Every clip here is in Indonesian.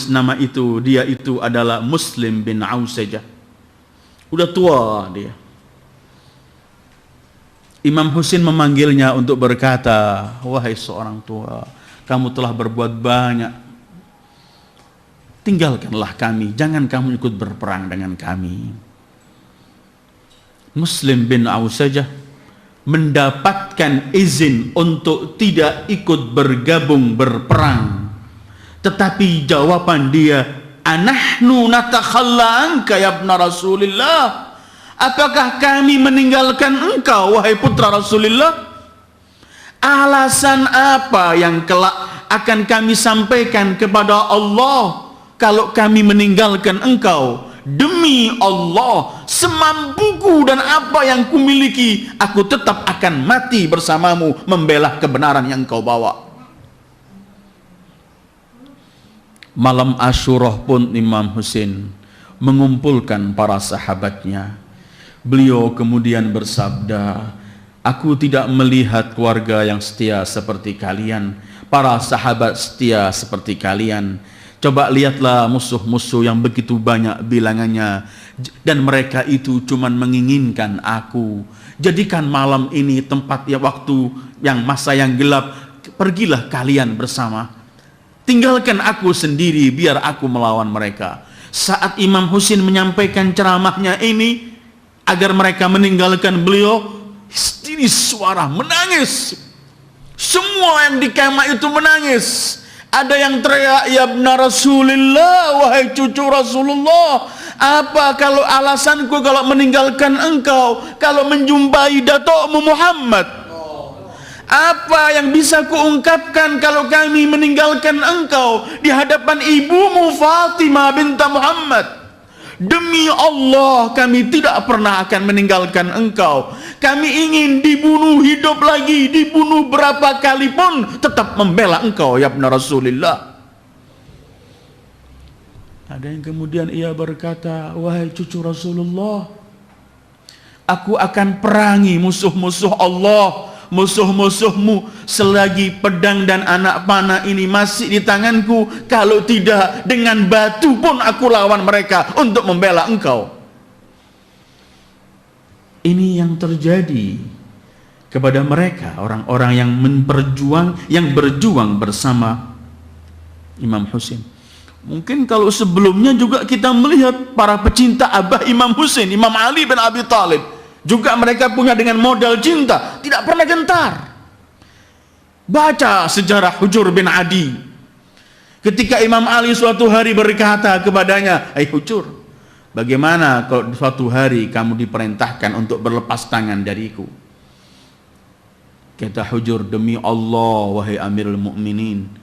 nama itu, dia itu adalah Muslim bin Ausajah. Udah tua dia. Imam Husain memanggilnya untuk berkata, wahai seorang tua, kamu telah berbuat banyak, tinggalkanlah kami, jangan kamu ikut berperang dengan kami. Muslim bin Ausajah mendapatkan izin untuk tidak ikut bergabung berperang, tetapi jawaban dia, anahnu natakhalla anka ya ibna Rasulillah, apakah kami meninggalkan engkau wahai putra Rasulullah? Alasan apa yang kelak akan kami sampaikan kepada Allah kalau kami meninggalkan engkau? Demi Allah, semampuku dan apa yang kumiliki, aku tetap akan mati bersamamu membela kebenaran yang kau bawa. Malam Asyurah pun Imam Husain mengumpulkan para sahabatnya. Beliau kemudian bersabda, aku tidak melihat keluarga yang setia seperti kalian, para sahabat setia seperti kalian. Coba lihatlah musuh-musuh yang begitu banyak bilangannya, dan mereka itu cuma menginginkan aku. Jadikan malam ini tempat ya waktu yang masa yang gelap, pergilah kalian bersama. Tinggalkan aku sendiri biar aku melawan mereka. Saat Imam Husain menyampaikan ceramahnya ini agar mereka meninggalkan beliau, ini suara menangis. Semua yang di kemah itu menangis. Ada yang teriak, ya ibna Rasulillah, wahai cucu Rasulullah, apa kalau alasanku kalau meninggalkan engkau, kalau menjumpai datukmu Muhammad? Apa yang bisa kuungkapkan kalau kami meninggalkan engkau di hadapan ibumu Fatimah binta Muhammad? Demi Allah, kami tidak pernah akan meninggalkan engkau. Kami ingin dibunuh hidup lagi, dibunuh berapa kali pun tetap membela engkau ya ibn Rasulillah. Ada yang kemudian ia berkata, wahai cucu Rasulullah, aku akan perangi musuh-musuh Allah, musuh-musuhmu selagi pedang dan anak panah ini masih di tanganku. Kalau tidak, dengan batu pun aku lawan mereka untuk membela engkau. Ini yang terjadi kepada mereka, orang-orang yang berjuang bersama Imam Husain. Mungkin kalau sebelumnya juga kita melihat para pecinta abah Imam Husain, Imam Ali bin Abi Thalib, juga mereka punya dengan modal cinta, tidak pernah gentar. Baca sejarah Hujur bin Adi. Ketika Imam Ali suatu hari berkata kepadanya, hai Hujur, bagaimana kalau suatu hari kamu diperintahkan untuk berlepas tangan dariku? Kata Hujur, demi Allah wahai Amirul Mukminin,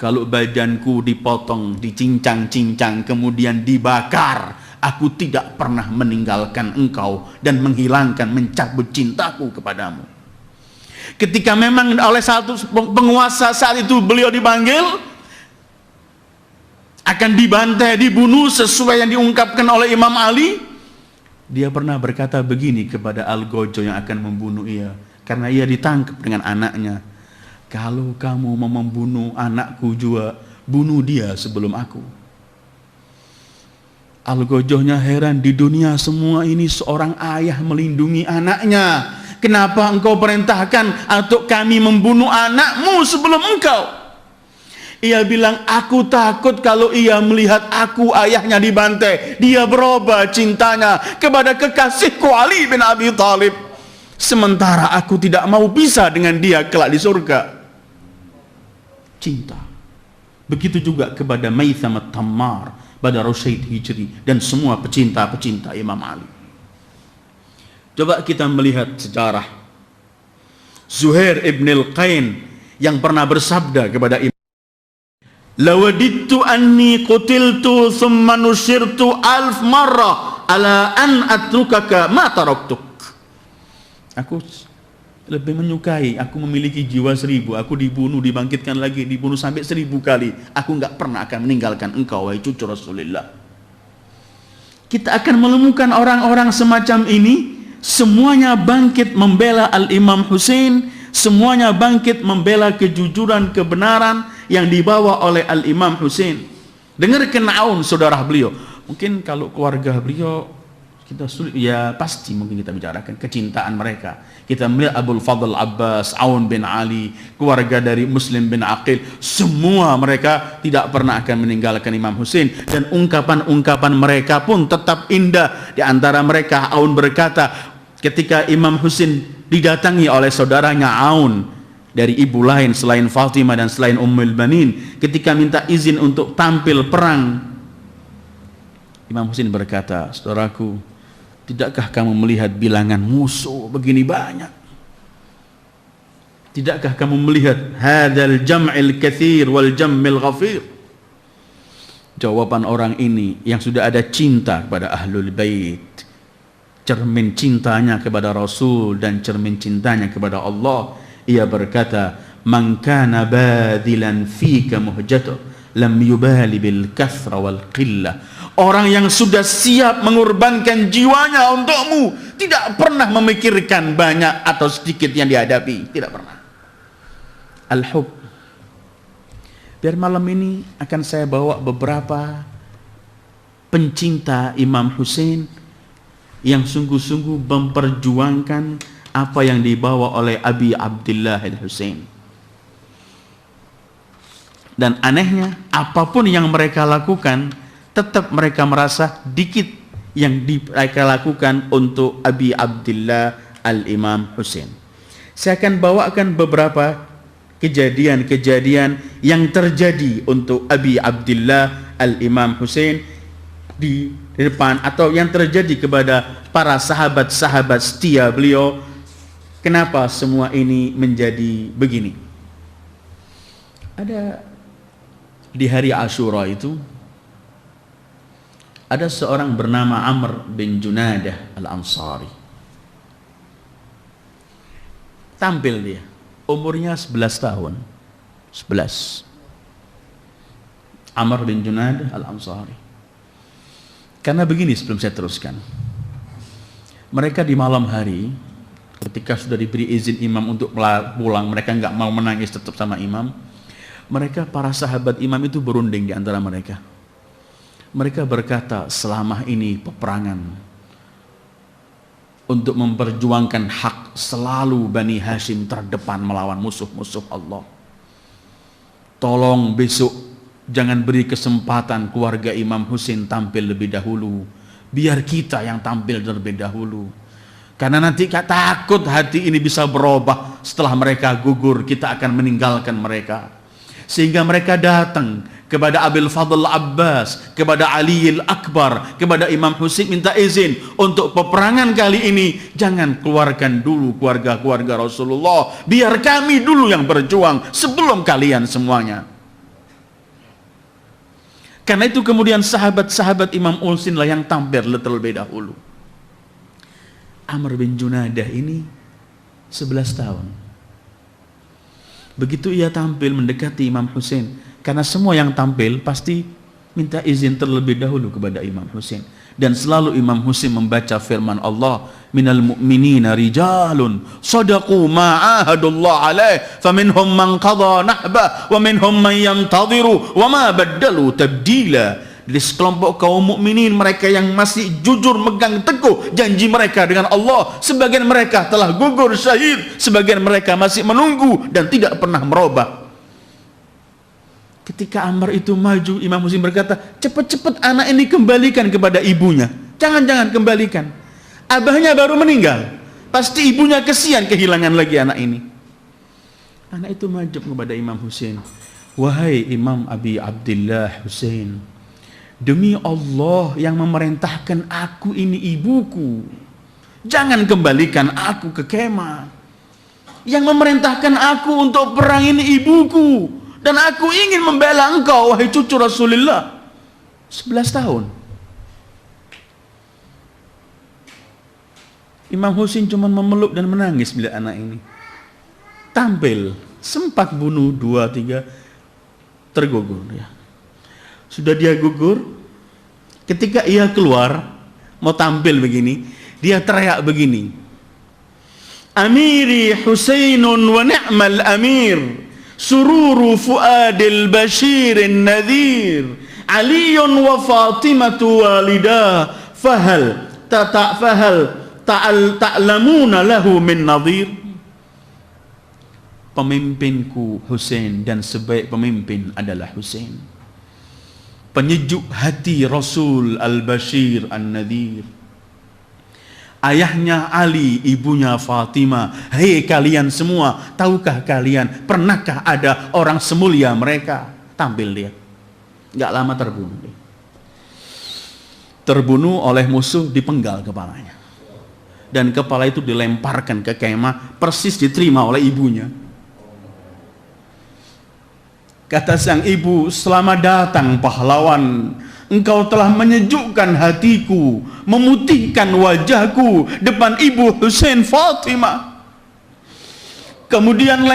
kalau badanku dipotong, dicincang-cincang, kemudian dibakar, aku tidak pernah meninggalkan engkau dan menghilangkan, mencabut cintaku kepadamu. Ketika memang oleh satu penguasa saat itu beliau dipanggil, akan dibantai, dibunuh sesuai yang diungkapkan oleh Imam Ali, dia pernah berkata begini kepada Al-Gojo yang akan membunuh ia, karena ia ditangkap dengan anaknya, kalau kamu mau membunuh anakku juga, bunuh dia sebelum aku. Al-Gojohnya heran, di dunia semua ini seorang ayah melindungi anaknya, kenapa engkau perintahkan untuk kami membunuh anakmu sebelum engkau? Ia bilang, aku takut kalau ia melihat aku ayahnya dibantai, dia berubah cintanya kepada kekasihku Ali bin Abi Thalib, sementara aku tidak mau pisah dengan dia kelak di surga. Cinta. Begitu juga kepada Maitham at-Tammar, Badar Syahid Hijri, dan semua pecinta-pecinta Imam Ali. Coba kita melihat sejarah Zuhair ibn al-Qain yang pernah bersabda kepada Imam, lawadittu anni qutiltu thumma nushirtu alf marrah ala an atrukaka ma taraktuk. Aku lebih menyukai aku memiliki jiwa 1000, aku dibunuh, dibangkitkan lagi, dibunuh sampai 1000 kali, aku nggak pernah akan meninggalkan engkau wahai cucu Rasulullah. Kita akan menemukan orang-orang semacam ini, semuanya bangkit membela Al-Imam Husain, semuanya bangkit membela kejujuran, kebenaran yang dibawa oleh Al-Imam Husain. Dengarkan Aun, saudara beliau. Mungkin kalau keluarga beliau kita sulit, ya pasti mungkin kita bicarakan kecintaan mereka. Kita melihat Abul Fadl Abbas, Aun bin Ali, keluarga dari Muslim bin Aqil, semua mereka tidak pernah akan meninggalkan Imam Husain, dan ungkapan-ungkapan mereka pun tetap indah. Di antara mereka Aun berkata, ketika Imam Husain didatangi oleh saudaranya Aun dari ibu lain selain Fatimah dan selain Ummul Banin, ketika minta izin untuk tampil perang, Imam Husain berkata, saudaraku, tidakkah kamu melihat bilangan musuh begini banyak? Tidakkah kamu melihat hadzal jam'il katsir wal jammil ghafir? Jawaban orang ini yang sudah ada cinta kepada Ahlul Bait, cermin cintanya kepada Rasul dan cermin cintanya kepada Allah. Ia berkata, man kana badilan fika muhjatuh lam yubali bil kathra wal qillah. Orang yang sudah siap mengorbankan jiwanya untukmu tidak pernah memikirkan banyak atau sedikit yang dihadapi, tidak pernah. Al-hub. Biar malam ini akan saya bawa beberapa pencinta Imam Husain yang sungguh-sungguh memperjuangkan apa yang dibawa oleh Abi Abdullah Al-Husain. Dan anehnya, apapun yang mereka lakukan, tetap mereka merasa dikit yang mereka lakukan untuk Abi Abdullah Al-Imam Husain. Saya akan bawakan beberapa kejadian-kejadian yang terjadi untuk Abi Abdullah Al-Imam Husain di depan, atau yang terjadi kepada para sahabat-sahabat setia beliau. Kenapa semua ini menjadi begini? Ada di hari Asyura itu, ada seorang bernama Amr bin Junadah Al-Ansari. Tampil dia, umurnya 11 tahun. 11. Amr bin Junadah Al-Ansari. Karena begini, sebelum saya teruskan. Mereka di malam hari, ketika sudah diberi izin imam untuk pulang, mereka nggak mau menangis tetap sama imam. Mereka, para sahabat imam itu berunding di antara mereka. Mereka berkata, selama ini peperangan untuk memperjuangkan hak, selalu Bani Hashim terdepan melawan musuh-musuh Allah. Tolong besok jangan beri kesempatan keluarga Imam Husain tampil lebih dahulu. Biar kita yang tampil terlebih dahulu. Karena nanti takut hati ini bisa berubah setelah mereka gugur, kita akan meninggalkan mereka. Sehingga mereka datang kepada Abil Fadl Abbas, kepada Aliil Akbar, kepada Imam Husain, minta izin untuk peperangan kali ini jangan keluarkan dulu keluarga-keluarga Rasulullah, biar kami dulu yang berjuang sebelum kalian semuanya. Karena itu kemudian sahabat-sahabat Imam Husain lah yang tampil terlebih dahulu. Amr bin Junadah ini 11 tahun. Begitu ia tampil mendekati Imam Husain, karena semua yang tampil pasti minta izin terlebih dahulu kepada Imam Husain. Dan selalu Imam Husain membaca firman Allah, minal mu'minina rijalun sadaqu ma ahadullah alaih faminhum man qadha nahbah wa minhum man yantadhiru wa ma baddalu tabdila. Di sekelompok kaum mukminin, mereka yang masih jujur megang teguh janji mereka dengan Allah, sebagian mereka telah gugur syahid, sebagian mereka masih menunggu dan tidak pernah merubah. Ketika Amr itu maju, Imam Husain berkata, cepat-cepat anak ini kembalikan kepada ibunya. Jangan-jangan kembalikan. Abahnya baru meninggal. Pasti ibunya kesian kehilangan lagi anak ini. Anak itu maju kepada Imam Husain. Wahai Imam Abi Abdullah Husain, demi Allah yang memerintahkan aku ini ibuku, jangan kembalikan aku ke kemah. Yang memerintahkan aku untuk perang ini ibuku, dan aku ingin membela engkau wahai cucu Rasulullah. 11 tahun. Imam Husain cuma memeluk dan menangis bila anak ini tampil. Sempat bunuh 2-3, tergugur ya. Sudah dia gugur, ketika ia keluar mau tampil begini, dia teriak begini, Amiri Husainun wa ni'mal amir, sururu fuadil bashirin nadhir, Aliyun wa Fatimatu walida fahal ta'lamuna lahu min nadhir. Pemimpinku Husain dan sebaik pemimpin adalah Husain. Penyejuk hati Rasul Al-Bashir An-Nadhir. Ayahnya Ali, ibunya Fatimah. Hei kalian semua, tahukah kalian, pernahkah ada orang semulia mereka? Tampil dia. Gak lama terbunuh. Terbunuh oleh musuh, dipenggal kepalanya. Dan kepala itu dilemparkan ke kemah, persis diterima oleh ibunya. Kata sang ibu, selamat datang pahlawan. Engkau telah menyejukkan hatiku, memutihkan wajahku depan ibu Husain Fatimah. Kemudian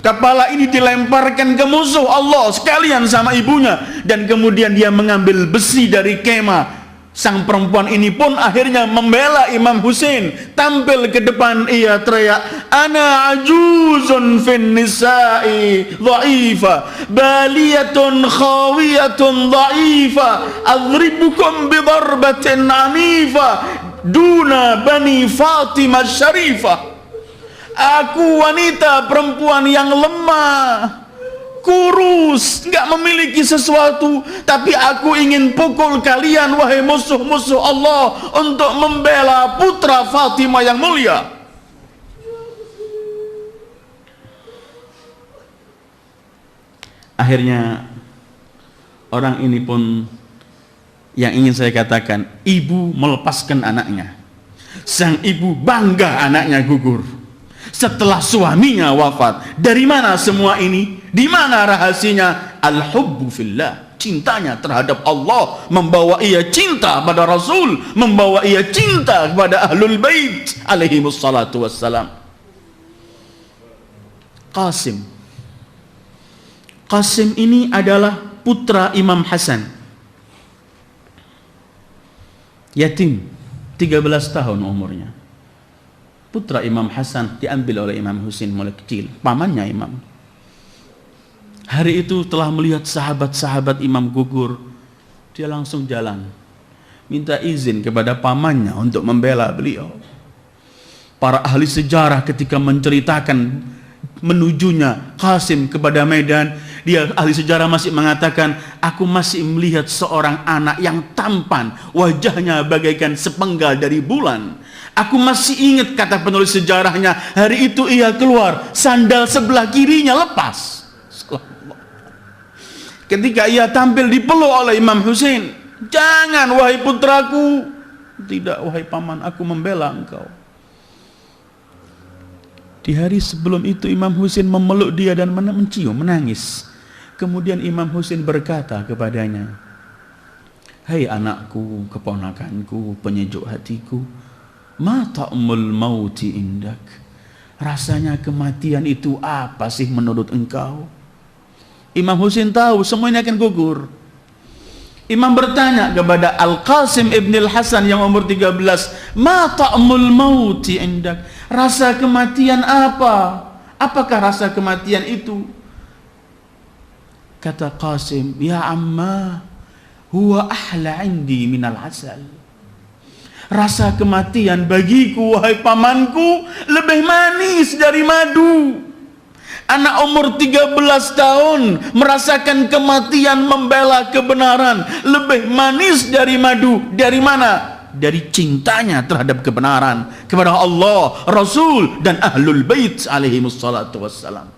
kepala ini dilemparkan ke musuh Allah sekalian sama ibunya. Dan kemudian dia mengambil besi dari kemah. Sang perempuan ini pun akhirnya membela Imam Husain. Tampil ke depan, ia teriak, ana ajuzun fin nisa'i dha'ifa baliyatun khawiyatun dha'ifa adribukum bidarbatin anifa duna bani Fatimah syarifah. Aku wanita perempuan yang lemah, kurus, nggak memiliki sesuatu, tapi aku ingin pukul kalian wahai musuh-musuh Allah untuk membela putra Fatimah yang mulia. Akhirnya orang ini pun, yang ingin saya katakan, ibu melepaskan anaknya. Sang ibu bangga anaknya gugur setelah suaminya wafat. Dari mana semua ini? Di mana rahasianya? Al-hubbu fillah, cintanya terhadap Allah membawa ia cinta pada Rasul, membawa ia cinta kepada Ahlul Bait alaihi wassalatu wassalam. Qasim ini adalah putra Imam Hasan, yatim, 13 tahun umurnya. Putra Imam Hasan diambil oleh Imam Husain mulai kecil, pamannya Imam. Hari itu telah melihat sahabat-sahabat Imam gugur, dia langsung jalan, minta izin kepada pamannya untuk membela beliau. Para ahli sejarah ketika menceritakan menujunya Qasim kepada medan, dia ahli sejarah masih mengatakan, aku masih melihat seorang anak yang tampan, wajahnya bagaikan sepenggal dari bulan. Aku masih ingat, kata penulis sejarahnya, hari itu ia keluar, sandal sebelah kirinya lepas. Ketika ia tampil dipeluk oleh Imam Husain, jangan wahai putraku. Tidak wahai paman, aku membela engkau. Di hari sebelum itu Imam Husain memeluk dia dan mencium, menangis. Kemudian Imam Husain berkata kepadanya, hai anakku, keponakanku, penyejuk hatiku, ma ta'mul mauti indak, rasanya kematian itu apa sih menurut engkau? Imam Husain tahu semua ini akan gugur. Imam bertanya kepada Al-Qasim ibn al-Hasan yang umur 13, ma ta'mul mauti indak, rasa kematian apa? Apakah rasa kematian itu? Kata Qasim, ya amma, huwa ahla indi minal asal. Rasa kematian bagiku wahai pamanku lebih manis dari madu. Anak umur 13 tahun merasakan kematian membela kebenaran lebih manis dari madu. Dari mana? Dari cintanya terhadap kebenaran, kepada Allah, Rasul dan Ahlul Bait alaihi wassalatu wassalam.